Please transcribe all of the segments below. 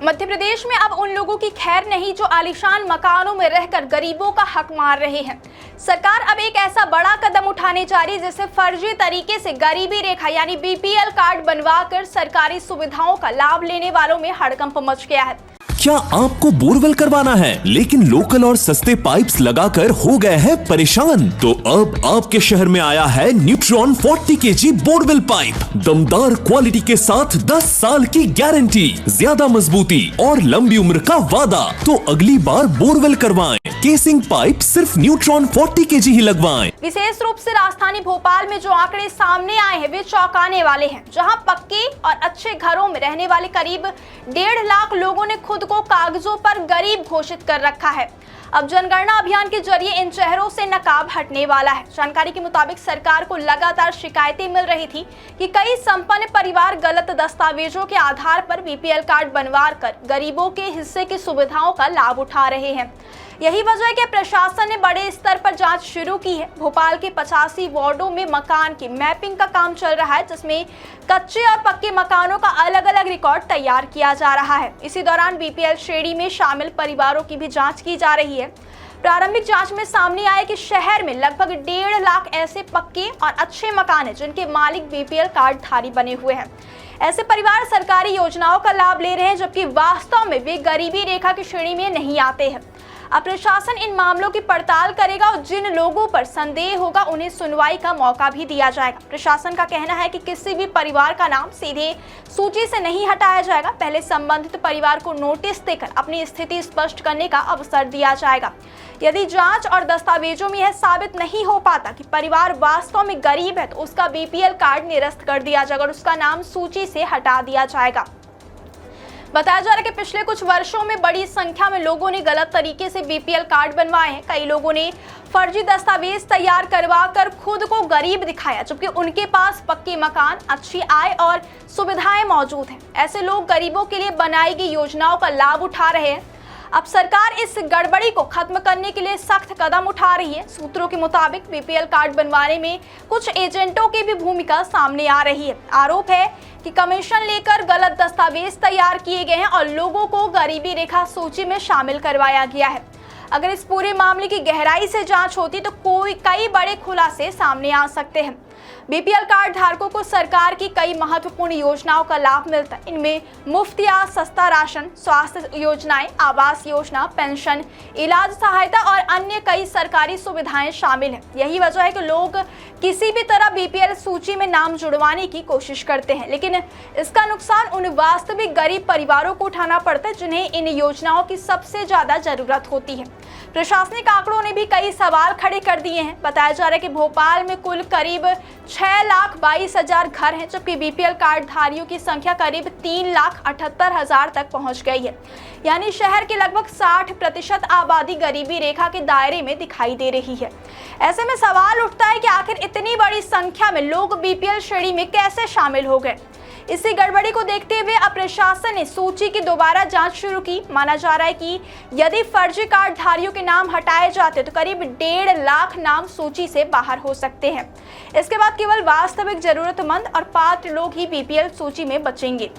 मध्य प्रदेश में अब उन लोगों की खैर नहीं जो आलीशान मकानों में रहकर गरीबों का हक मार रहे हैं। सरकार अब एक ऐसा बड़ा कदम उठाने जा रही है जिससे फर्जी तरीके से गरीबी रेखा यानी बीपीएल कार्ड बनवाकर सरकारी सुविधाओं का लाभ लेने वालों में हड़कंप मच गया है। क्या आपको बोरवेल करवाना है लेकिन लोकल और सस्ते पाइप्स लगाकर हो गए हैं परेशान? तो अब आपके शहर में आया है न्यूट्रॉन 40 kg बोरवेल पाइप। दमदार क्वालिटी के साथ 10 साल की गारंटी, ज्यादा मजबूती और लंबी उम्र का वादा। तो अगली बार बोरवेल करवाएं, केसिंग पाइप सिर्फ न्यूट्रॉन 40 kg ही लगवाएं। विशेष रूप से राजधानी भोपाल में जो आंकड़े सामने आए हैं वे चौंकाने वाले हैं, जहां पक्के और अच्छे घरों में रहने वाले करीब 1.5 लाख लोगों ने खुद को कागजों पर गरीब घोषित कर रखा है। अब जनगणना अभियान के जरिए इन चेहरों से नकाब हटने वाला है। जानकारी के मुताबिक सरकार को लगातार शिकायतें मिल रही थी कि कई संपन्न परिवार गलत दस्तावेजों के आधार पर बीपीएल कार्ड बनवा कर गरीबों के हिस्से की सुविधाओं का लाभ उठा रहे हैं। यही वजह है कि प्रशासन ने बड़े स्तर पर जांच शुरू की है। भोपाल के 85 वार्डों में मकान की मैपिंग का काम चल रहा है, जिसमें कच्चे और पक्के मकानों का अलग अलग रिकॉर्ड तैयार किया जा रहा है। इसी दौरान बीपीएल श्रेणी में शामिल परिवारों की भी जांच की जा रही है। प्रारंभिक जांच में सामने आया कि शहर में लगभग 1.5 लाख ऐसे पक्के और अच्छे मकान हैं जिनके मालिक बीपीएल कार्ड धारी बने हुए हैं। ऐसे परिवार सरकारी योजनाओं का लाभ ले रहे हैं, जबकि वास्तव में वे गरीबी रेखा की श्रेणी में नहीं आते हैं। अब प्रशासन इन मामलों की पड़ताल करेगा और जिन लोगों पर संदेह होगा उन्हें सुनवाई का मौका भी दिया जाएगा। प्रशासन का कहना है कि किसी भी परिवार का नाम सीधे सूची से नहीं हटाया जाएगा। पहले संबंधित परिवार को नोटिस देकर अपनी स्थिति स्पष्ट करने का अवसर दिया जाएगा। यदि जांच और दस्तावेजों में यह साबित नहीं हो पाता कि परिवार वास्तव में गरीब है तो उसका बीपीएल कार्ड निरस्त कर दिया जाएगा और उसका नाम सूची से हटा दिया जाएगा। बताया जा रहा है कि पिछले कुछ वर्षों में बड़ी संख्या में लोगों ने गलत तरीके से बीपीएल कार्ड बनवाए हैं। कई लोगों ने फर्जी दस्तावेज तैयार करवा कर खुद को गरीब दिखाया, जबकि उनके पास पक्के मकान, अच्छी आय और सुविधाएं मौजूद हैं। ऐसे लोग गरीबों के लिए बनाई गई योजनाओं का लाभ उठा रहे हैं। अब सरकार इस गड़बड़ी को खत्म करने के लिए सख्त कदम उठा रही है। सूत्रों के मुताबिक बीपीएल कार्ड बनवाने में कुछ एजेंटों की भी भूमिका सामने आ रही है। आरोप है कि कमीशन लेकर गलत दस्तावेज तैयार किए गए हैं और लोगों को गरीबी रेखा सूची में शामिल करवाया गया है। अगर इस पूरे मामले की गहराई से जांच होती तो कई बड़े खुलासे सामने आ सकते हैं। बीपीएल कार्ड धारकों को सरकार की कई महत्वपूर्ण योजनाओं का लाभ मिलता है। इनमें मुफ्त या सस्ता राशन, स्वास्थ्य योजनाएं, आवास योजना, पेंशन, इलाज सहायता और अन्य कई सरकारी सुविधाएं शामिल हैं। यही वजह है कि लोग किसी भी तरह बीपीएल सूची में नाम जुड़वाने की कोशिश करते हैं, लेकिन इसका नुकसान उन वास्तविक गरीब परिवारों को उठाना पड़ता है जिन्हें इन योजनाओं की सबसे ज्यादा जरूरत होती है। प्रशासनिक आंकड़ों ने भी कई सवाल खड़े कर दिए हैं। बताया जा रहा है कि भोपाल में कुल करीब 6,22,000 घर हैं, जबकि बीपीएल कार्ड धारियों की संख्या करीब 3,78,000 तक पहुंच गई है। यानी शहर के लगभग 60% आबादी गरीबी रेखा के दायरे में दिखाई दे रही है। ऐसे में सवाल उठता है कि आखिर इतनी बड़ी संख्या में लोग बीपीएल श्रेणी में कैसे शामिल हो गए। इसी गड़बड़ी को देखते हुए अब प्रशासन ने सूची की दोबारा जांच शुरू की। माना जा रहा है कि यदि फर्जी कार्ड धारियों के नाम हटाए जाते तो करीब 1.5 लाख नाम सूची से बाहर हो सकते हैं। इसके बाद केवल वास्तविक जरूरतमंद और पात्र लोग ही बीपीएल सूची में बचेंगे।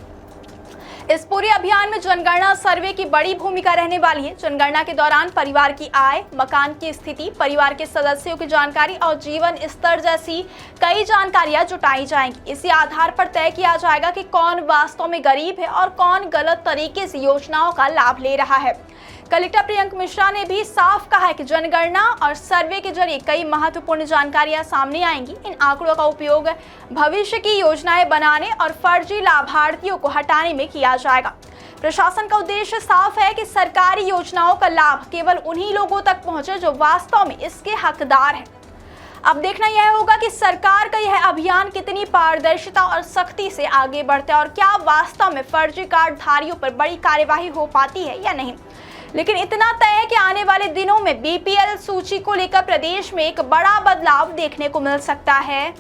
इस पूरे अभियान में जनगणना सर्वे की बड़ी भूमिका रहने वाली है। जनगणना के दौरान परिवार की आय, मकान की स्थिति, परिवार के सदस्यों की जानकारी और जीवन स्तर जैसी कई जानकारियां जुटाई जाएंगी। इसी आधार पर तय किया जाएगा कि कौन वास्तव में गरीब है और कौन गलत तरीके से योजनाओं का लाभ ले रहा है। कलेक्टर प्रियंक मिश्रा ने भी साफ कहा है कि जनगणना और सर्वे के जरिए कई महत्वपूर्ण जानकारियां सामने आएंगी। इन आंकड़ों का उपयोग भविष्य की योजनाएं बनाने और फर्जी लाभार्थियों को हटाने में किया जाएगा। प्रशासन का उद्देश्य साफ है कि सरकारी योजनाओं का लाभ केवल उन्हीं लोगों तक पहुंचे जो वास्तव में इसके हकदार हैं। अब देखना यह होगा कि सरकार का यह अभियान कितनी पारदर्शिता और सख्ती से आगे बढ़ता है और क्या वास्तव में फर्जी कार्ड धारियों पर बड़ी कार्यवाही हो पाती है या नहीं। लेकिन इतना तय है कि आने वाले दिनों में बीपीएल सूची को लेकर प्रदेश में एक बड़ा बदलाव देखने को मिल सकता है।